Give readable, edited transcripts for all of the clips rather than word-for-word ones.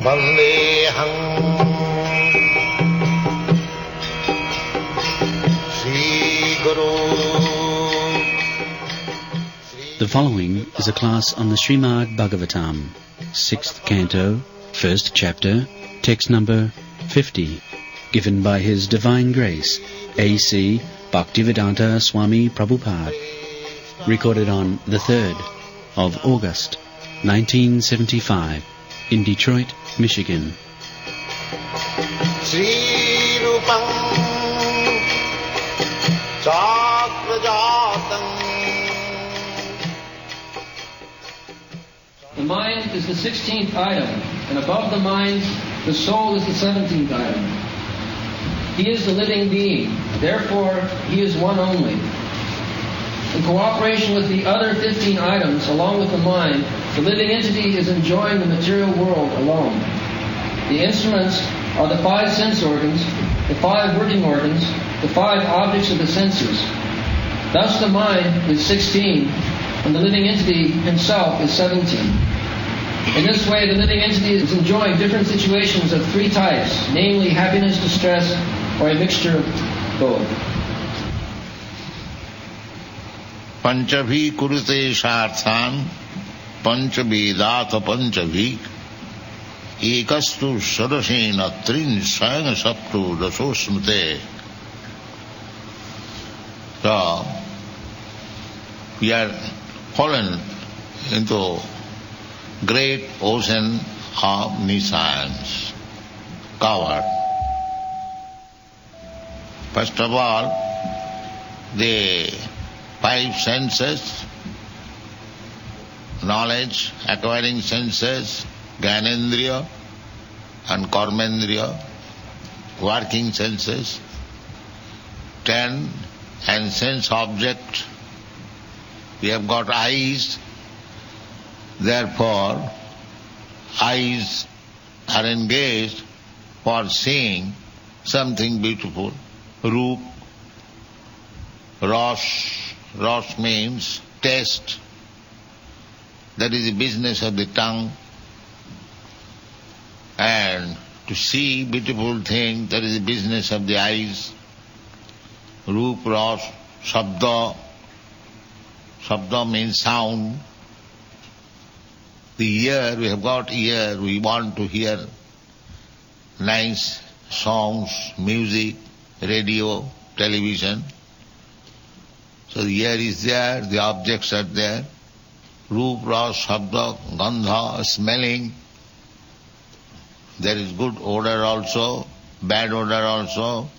Vandeham Sri Guru. The following is a class on the Srimad Bhagavatam, 6th Canto, 1st Chapter, text number 50, given by His Divine Grace, A.C. Bhaktivedanta Swami Prabhupada, recorded on the 3rd of August, 1975, in Detroit, Michigan. Sri Rupam Chakrajatam. The mind is the 16th item, and above the mind, the soul is the 17th item. He is the living being, therefore he is one only. In cooperation with the other 15 items, along with the mind, the living entity is enjoying the material world alone. The instruments are the 5 sense organs, the 5 working organs, the 5 objects of the senses. Thus the mind is 16, and the living entity himself is 17. In this way, the living entity is enjoying different situations of 3 types, namely happiness, distress, or a mixture of both. Panchabhi kurute sharthan panchavedata panchabhi ekastu sadasena trin sayang saptu dasosmate. So, we are fallen into great ocean of omniscience, covered. First of all, the 5 senses, knowledge, acquiring senses, Gyanendriya and Karmendriya, working senses, 10 and sense object. We have got eyes, therefore eyes are engaged for seeing something beautiful. Roop, Ras means taste. That is the business of the tongue. And to see beautiful things, that is the business of the eyes. Roop, Ras, Shabda. Shabda means sound. The ear, we have got ear, we want to hear nice songs, music, radio, television. So the ear is there, the objects are there. Roop, Ras, Shabda, Gandha, smelling. There is good odor also, bad odor also.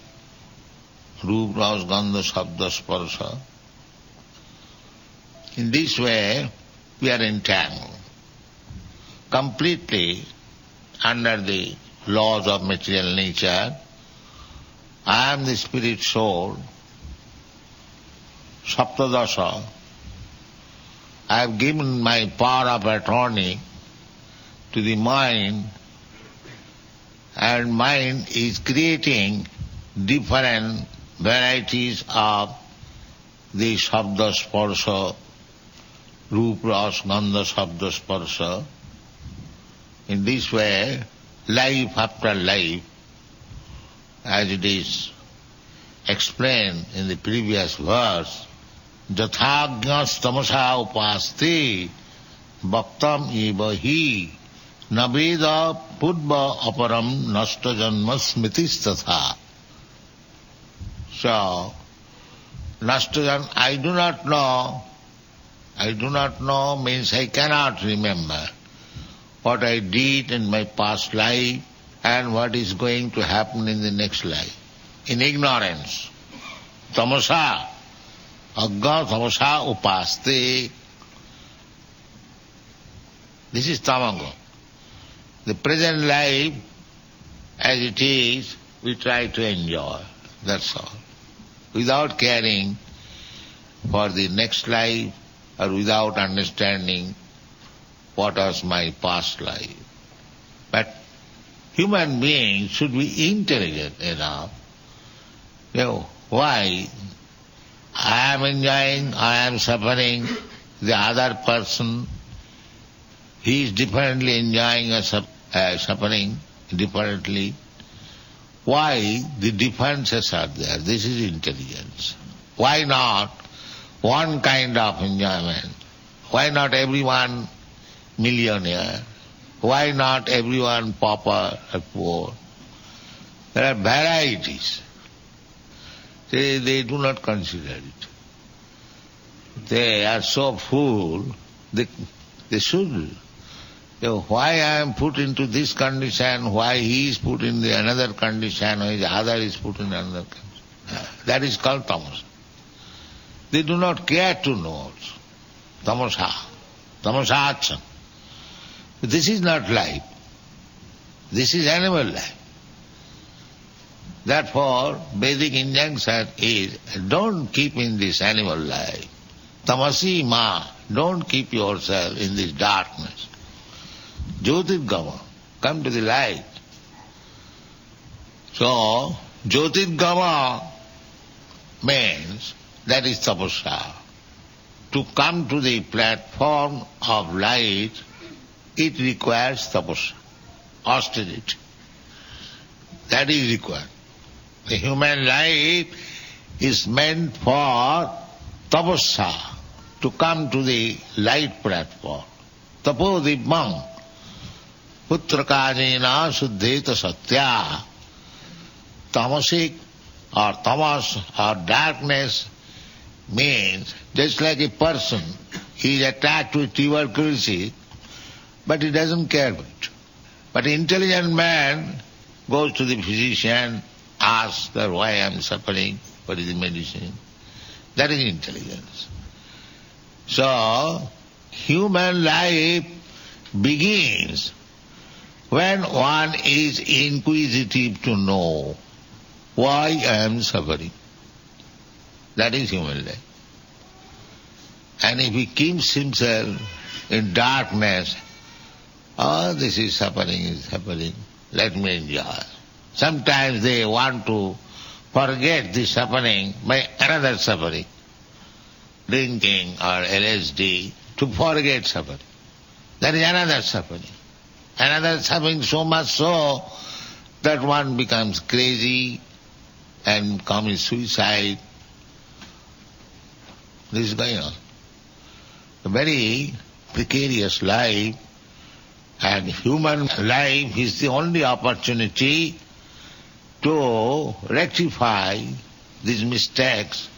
Roop, Ras, Gandha, Shabda, Sparsha. In this way, we are entangled, completely under the laws of material nature. I am the spirit soul, Saptadasha. I have given my power of attorney to the mind, and mind is creating different varieties of the Shabda Sparsha, Roop, Ras, Gandha, Shabda, Sparsha. In this way, life after life, as it is explained in the previous verse, Jathagnyas tamasa upasti bhaktam eva hi naveda pudva aparam nasta janma smitistatha. So, Nastajan, I do not know means I cannot remember what I did in my past life and what is going to happen in the next life. In ignorance. Tamasa, agga tamasa upaste. This is tamago. The present life, as it is, we try to enjoy. That's all. Without caring for the next life or without understanding what was my past life. But human beings should be intelligent enough. Why? I am enjoying, I am suffering, the other person he is differently enjoying a suffering, differently. Why? The differences are there. This is intelligence. Why not one kind of enjoyment? Why not everyone millionaire? Why not everyone pauper or poor? There are varieties. They do not consider it. They are so full, they should. Why I am put into this condition, why he is put in the another condition, why the other is put in another condition. That is called tamasa. They do not care to know also. Tamasa. Tamasachan. This is not life. This is animal life. Therefore, Vedic injunction is, don't keep in this animal life. Tamasi ma, don't keep yourself in this darkness. Jyotirgama, come to the light. So, Jyotirgama means, that is tapasya. To come to the platform of light, it requires tapasya, austerity. That is required. The human life is meant for tapasya, to come to the light platform. Tapodipam, putrakajena suddheta satya. Tamasic or tamas or darkness means just like a person, he is attacked with tuberculosis, but he doesn't care about it. But an intelligent man goes to the physician, asks that why I am suffering, what is the medicine. That is intelligence. So, human life begins when one is inquisitive to know why I am suffering. That is human life. And if he keeps himself in darkness, this is happening, let me enjoy. Sometimes they want to forget the suffering by another suffering, drinking or LSD, to forget suffering. That is another suffering. Another suffering so much so that one becomes crazy and commits suicide. This is going on. A very precarious life, and human life is the only opportunity to rectify these mistakes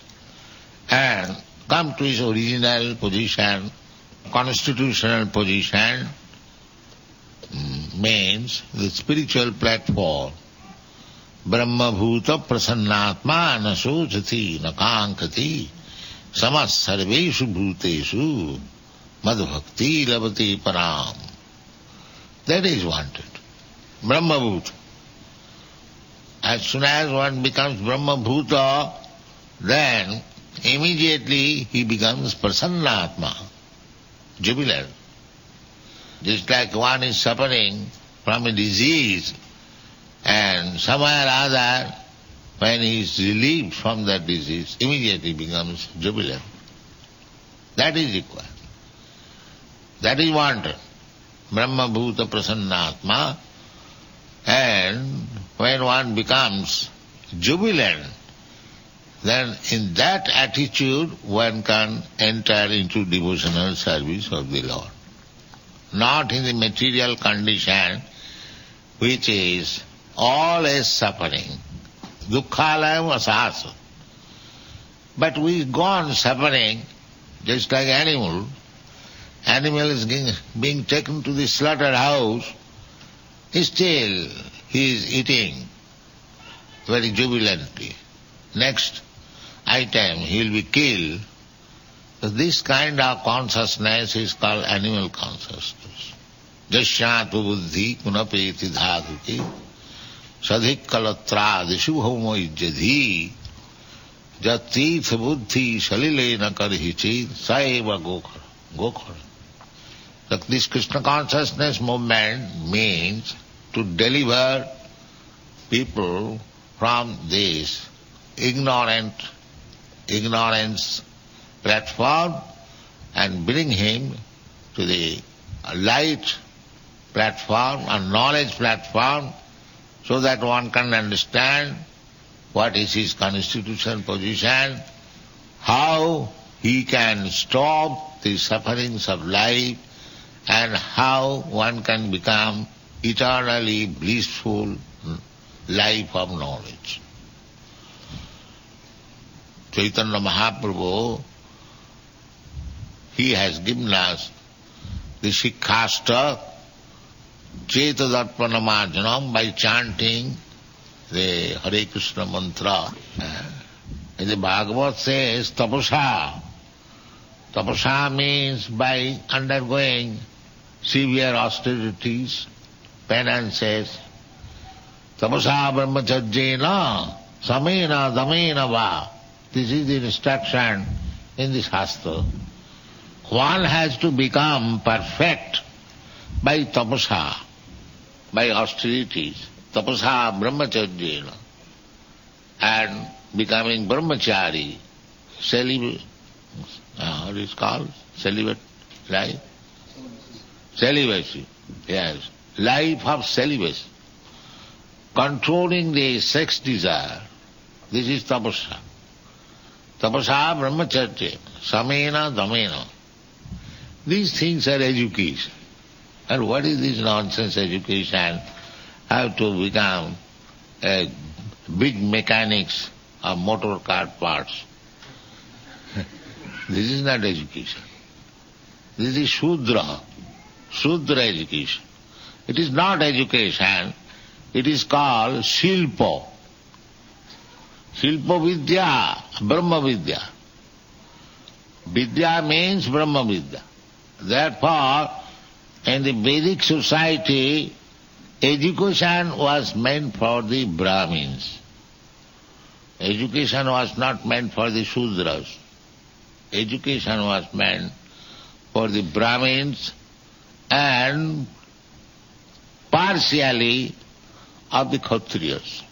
and come to his original position. Constitutional position means the spiritual platform. Brahma bhuta prasannatma na sochati na kankati samas sarveshu bhuteshu madhbhakti labati param. That is wanted. Brahma bhuta. As soon as one becomes Brahma bhuta, then immediately he becomes prasannatma, jubilant. Just like one is suffering from a disease, and somewhere or other, when he is relieved from that disease, immediately becomes jubilant. That is required. That is wanted. Brahma bhuta prasannatma. And when one becomes jubilant, then in that attitude one can enter into devotional service of the Lord. Not in the material condition which is always suffering. Dukkhalayam asasa. But we go on suffering just like animal. Animal is being taken to the slaughterhouse. Still he is eating very jubilantly. Next item he will be killed. So this kind of consciousness is called animal consciousness. Jasyatu buddhi kunapeti dhatuki sadhik kalatrādishu bhaumo ijjadhi jatītha buddhi salilena karhichit saeva gokhara. This Krishna consciousness movement means to deliver people from this ignorance platform and bring him to the light platform, a knowledge platform, so that one can understand what is his constitutional position, how he can stop the sufferings of life, and how one can become eternally blissful life of knowledge. Chaitanya Mahaprabhu, he has given us the Shikhasta, Chetadarpanamarjanam, by chanting the Hare Krishna mantra. And the Bhagavad says, tapasa. Tapasa means by undergoing severe austerities, penances. Tapasa brahmacharjena, samena damena va. This is the instruction in the Shastra. One has to become perfect by tapasa, by austerities. Tapasa brahmacharjena. And becoming brahmachari, celibate, what is called? Celibate life? Celibacy, yes. Life of celibacy. Controlling the sex desire. This is tapasa. Tapasa brahmacharya, samena damena. These things are education. And what is this nonsense education? How to become a big mechanics of motor car parts. This is not education. This is Shudra. Shudra education. It is not education. It is called Shilpa. Shilpa Vidya, Brahma Vidya. Vidya means Brahma Vidya. Therefore, in the Vedic society, education was meant for the Brahmins. Education was not meant for the Shudras. Education was meant for the Brahmins and partially of the Kshatriyas.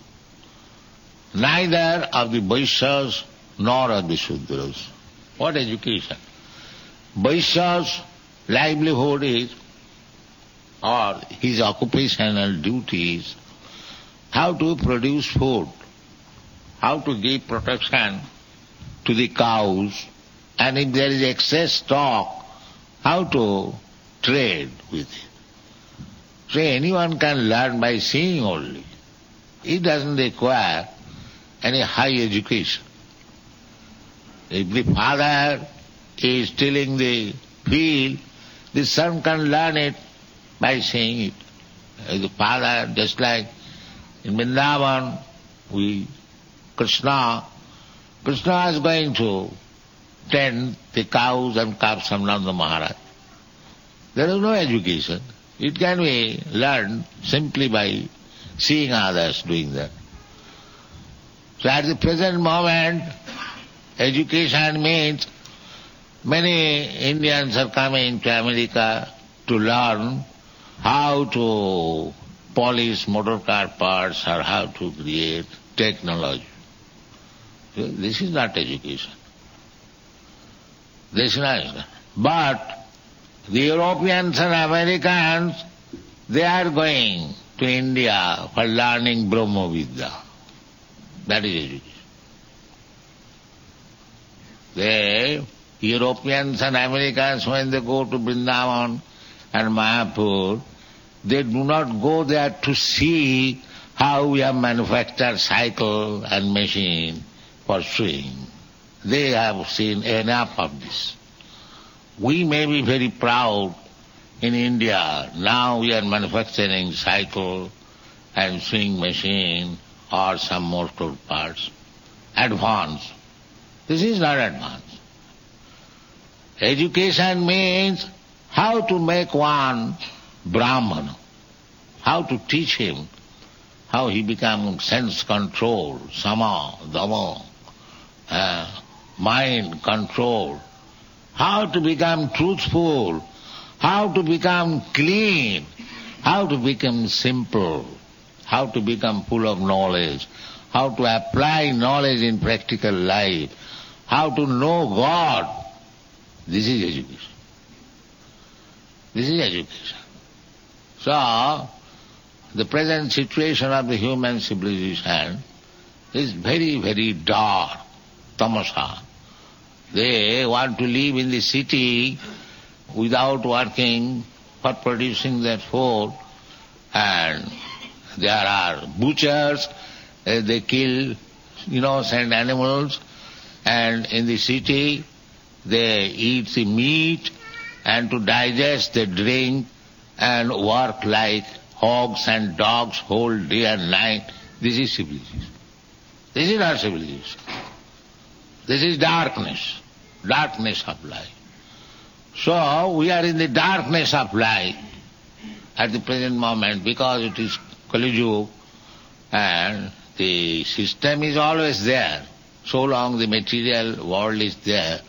Neither of the Vaishyas nor of the Shudras. What education? Vaishya's livelihood is, or his occupational duties, how to produce food, how to give protection to the cows, and if there is excess stock, how to trade with it. So anyone can learn by seeing only. It doesn't require any high education. If the father is tilling the field, the son can learn it by seeing it. If the father, just like in Vrindavan, Krishna is going to tend the cows and calves of Nanda Maharaj. There is no education. It can be learned simply by seeing others doing that. So at the present moment, education means many Indians are coming to America to learn how to polish motor car parts or how to create technology. This is not education. This is not. But the Europeans and Americans, they are going to India for learning Brahma Vidya. That is education. The Europeans and Americans, when they go to Vrindavan and Mayapur, they do not go there to see how we have manufactured cycle and machine for sewing. They have seen enough of this. We may be very proud in India. Now we are manufacturing cycle and sewing machine or some motor parts. Advanced. This is not advanced. Education means how to make one Brahman, how to teach him how he becomes sense control, sama, dhamma, mind control, how to become truthful, how to become clean, how to become simple, how to become full of knowledge, how to apply knowledge in practical life, how to know God. This is education. This is education. So, the present situation of the human civilization is very, very dark, tamasa. They want to live in the city without working for producing their food, and there are butchers, they kill innocent animals, and in the city they eat the meat, and to digest they drink and work like hogs and dogs whole day and night. This is civilization. This is not civilization. This is darkness of life. So we are in the darkness of life at the present moment because it is Kali Yuga and the system is always there. So long the material world is there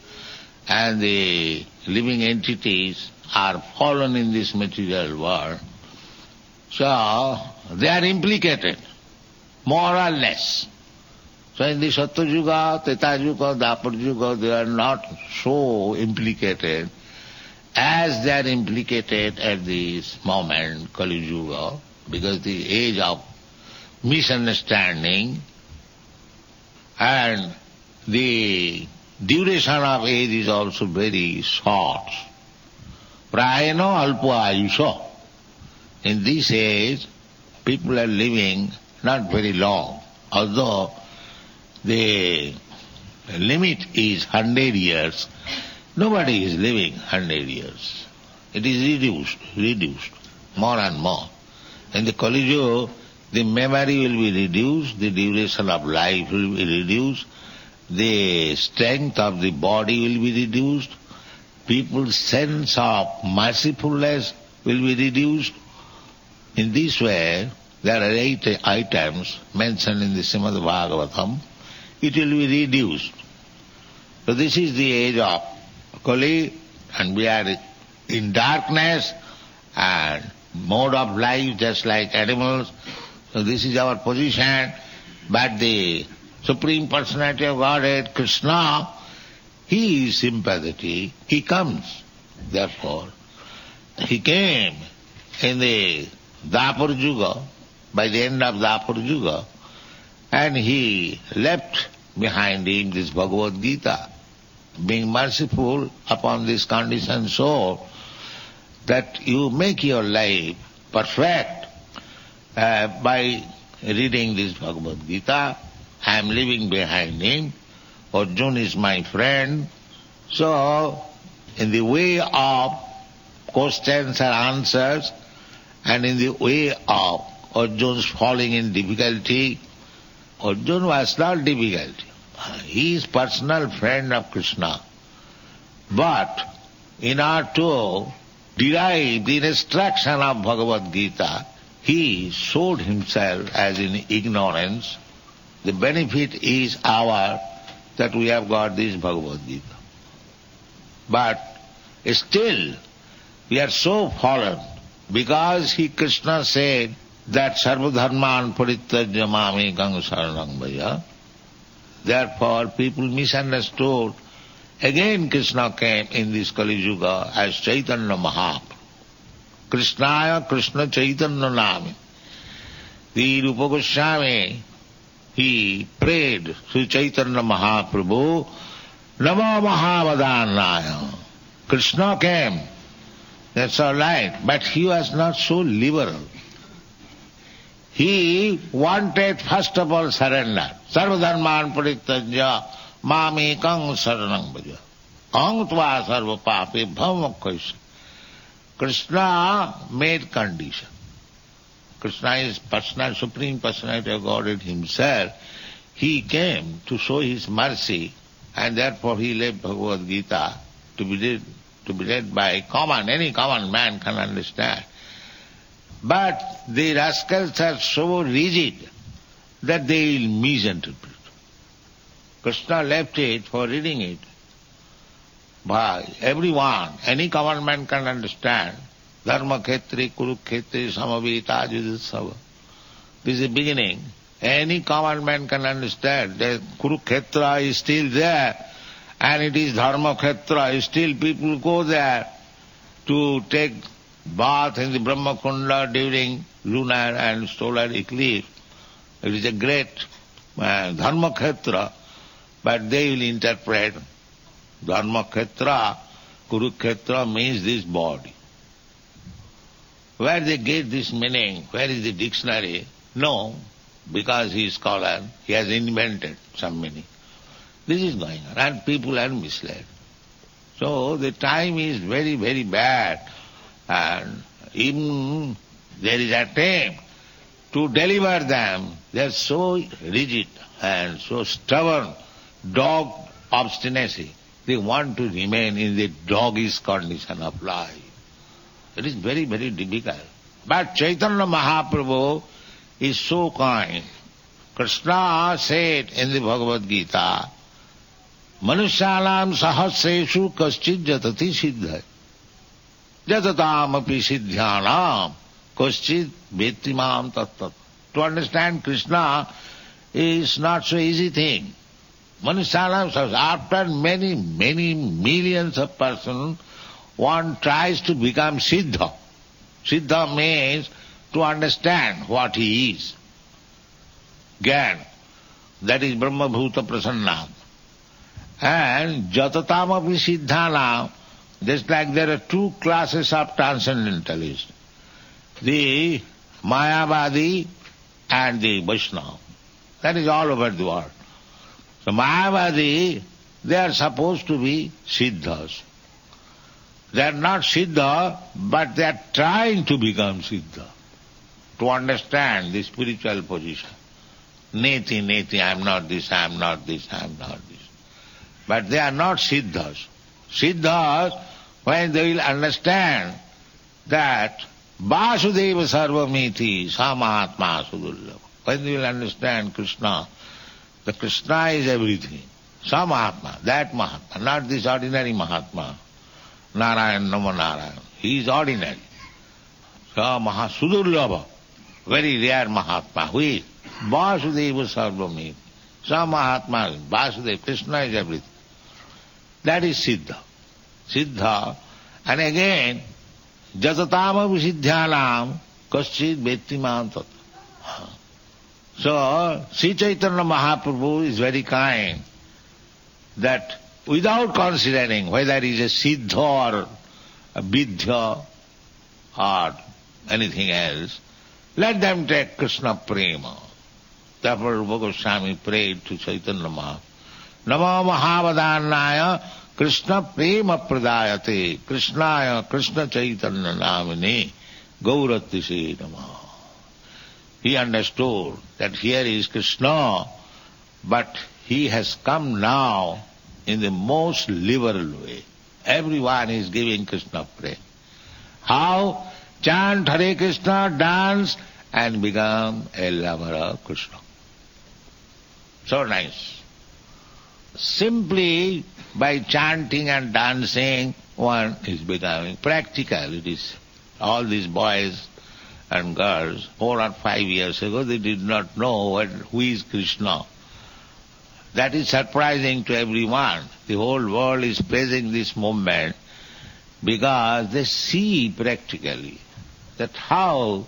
and the living entities are fallen in this material world. So they are implicated, more or less. So in the Satya Yuga, Treta Yuga, Dwapar Yuga, they are not so implicated as they are implicated at this moment, Kali Yuga, because the age of misunderstanding and the duration of age is also very short. Prayano alpa ayusha. In this age, people are living not very long, although the limit is 100 years. Nobody is living 100 years. It is reduced, more and more. In the Kali Yuga, the memory will be reduced, the duration of life will be reduced, the strength of the body will be reduced, people's sense of mercifulness will be reduced. In this way, there are 8 items mentioned in the Srimad Bhagavatam. It will be reduced. So this is the age of Kali, and we are in darkness and mode of life just like animals. So this is our position. But the Supreme Personality of Godhead, Krishna, he is sympathetic. He comes. Therefore, he came in the Dwapar Yuga, by the end of Dwapar Yuga, and he left behind him this Bhagavad Gita, being merciful upon this conditioned soul that you make your life perfect by reading this Bhagavad Gita. I am leaving behind him. Arjuna is my friend. So, in the way of questions and answers, and in the way of Arjuna's falling in difficulty, Arjuna was not difficult. He is personal friend of Krishna. But in order to derive the instruction of Bhagavad Gita, he showed himself as in ignorance. The benefit is ours that we have got this Bhagavad Gita. But still, we are so fallen because Krishna said that Sarva Dharman Parityajya Mamekam Saranam Bhaja. Therefore, people misunderstood. Again Krishna came in this Kali Yuga as Chaitanya Mahaprabhu. Krishnaya Krishna Chaitanya Nami. The Rupa Goswami, he prayed Sri Chaitanya Mahaprabhu, Namo Mahavadannaya. Krishna came. That's all right. But he was not so liberal. He wanted first of all surrender. Sarva dharman parityajya mamekam saranam bhaja. Aham tva sarva pape bhavamokkhaisya. Krishna made condition. Krishna is personal, Supreme Personality of Godhead himself. He came to show his mercy, and therefore he left Bhagavad Gita to be read by any common man can understand. But the rascals are so rigid that they will misinterpret. Krishna left it for reading it. By everyone, any common man can understand. Dharma khetri, kurukhetri, samavita, judhisava. This is the beginning. Any common man can understand that Kurukshetra is still there and it is Dharma Khetra. Still people go there to take bath in the Brahma Kunda during lunar and solar eclipse. It is a great Dharma Khetra, but they will interpret Dharma Khetra, Kurukshetra means this body. Where they get this meaning? Where is the dictionary? No, because he is scholar, he has invented some meaning. This is going on, and people are misled. So the time is very, very bad, and even there is attempt to deliver them. They are so rigid and so stubborn, dog obstinacy. They want to remain in the doggish condition of life. It is very, very difficult. But Chaitanya Mahaprabhu is so kind. Krishna said in the Bhagavad Gita, Manusyalam sahasreshu kaschid jatati siddha. Jatatam api siddhyanam kaschid vettimam tattat. To understand Krishna is not so easy thing. Manusyalam sahasreshu, after many, many millions of persons, one tries to become siddha. Siddha means to understand what he is. Gyan, that is Brahma Bhuta Prasanna. And Jatatamapi Siddhanam, just like there are two classes of transcendentalists, the Mayavadi and the Vaishnava. That is all over the world. So Mayavadi, they are supposed to be Siddhas. They are not Siddha, but they are trying to become Siddha, to understand the spiritual position. Neti, neti, I am not this, I am not this, I am not this. But they are not Siddhas. Siddhas, when they will understand that Vasudeva Sarvamiti, Sa Mahatma Sudullabha. When they will understand Krishna, the Krishna is everything. Sa Mahatma, that Mahatma, not this ordinary Mahatma. Narayan, Namo Narayan. He is ordinary. Sa Mahasudullabha, very rare Mahatma. Who is? Vasudeva Sarvamiti. Sa Mahatma, Vasudeva, Krishna is everything. That is Siddha. Siddha. And again, Jatatama Visiddhyanam Kaschid Vettimam Tat. So, Sri Chaitanya Mahaprabhu is very kind that without considering whether he is a Siddha or a Vidya or anything else, let them take Krishna Prema. Therefore, Rupa Goswami prayed to Chaitanya Mahaprabhu. Namo Mahavadannaya Krishna Prema Pradayate Krishnaya Krishna Chaitanya Namine Gauratise Namaha. He understood that here is Krishna, but he has come now in the most liberal way. Everyone is giving Krishna Prema. How? Chant Hare Krishna, dance, and become a lover of Krishna. So nice. Simply by chanting and dancing, one is becoming practical. It is all these boys and girls, 4 or 5 years ago, they did not know who is Krishna. That is surprising to everyone. The whole world is praising this movement because they see practically that how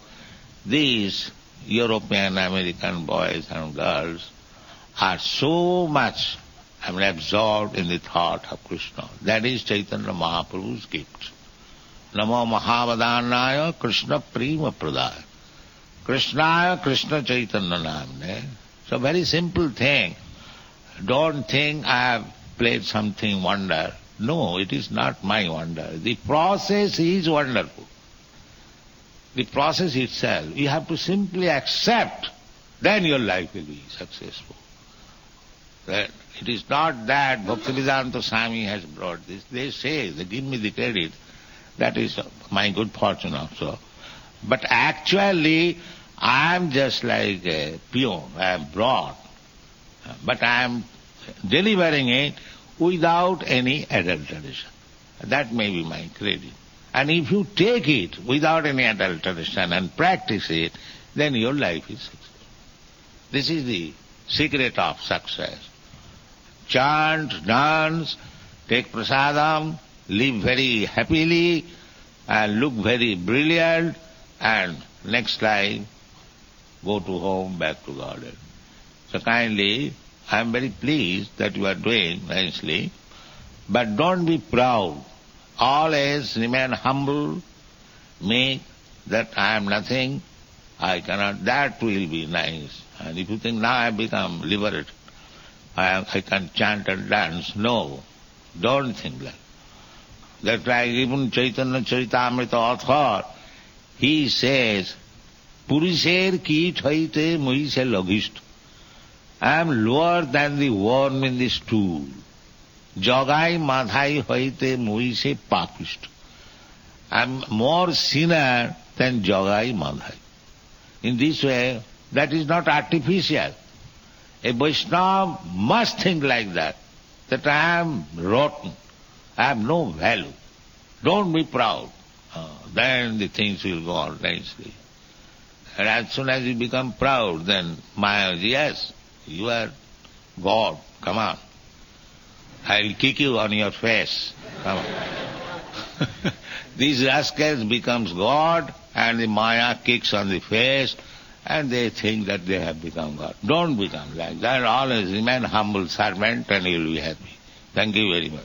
these European, American boys and girls are so much absorbed in the thought of Krishna. That is Chaitanya Mahaprabhu's gift. Namo Mahavadannaya Krishna Prema Pradaya. Krishnaya Krishna Chaitanya Namne. So very simple thing. Don't think I have played something wonder. No, it is not my wonder. The process is wonderful. The process itself, you have to simply accept, then your life will be successful. It is not that Bhaktivedanta Swami has brought this. They say, they give me the credit. That is my good fortune also. But actually, I am just like a peon. I am brought. But I am delivering it without any adulteration. That may be my credit. And if you take it without any adulteration and practice it, then your life is successful. This is the secret of success. Chant, dance, take prasadam, live very happily, and look very brilliant, and next life go to home, back to garden. So kindly, I am very pleased that you are doing nicely, but don't be proud. Always remain humble, make that I am nothing, I cannot, that will be nice. And if you think, now I have become liberated, I can chant and dance, no, don't think that. That's like even Chaitanya Charitamrita author, he says, Purisher kit hoite moise logist. I am lower than the worm in the stool. Jagai madhai hoite moise papist. I am more sinner than Jagai madhai. In this way, that is not artificial. A Vaishnava must think like that I am rotten, I have no value. Don't be proud. Then the things will go on nicely. And as soon as you become proud, then Maya, yes, you are God, come on. I will kick you on your face. Come on. These rascals becomes God, and the Maya kicks on the face, and they think that they have become God. Don't become like that. Always remain humble servant and you will be happy. Thank you very much.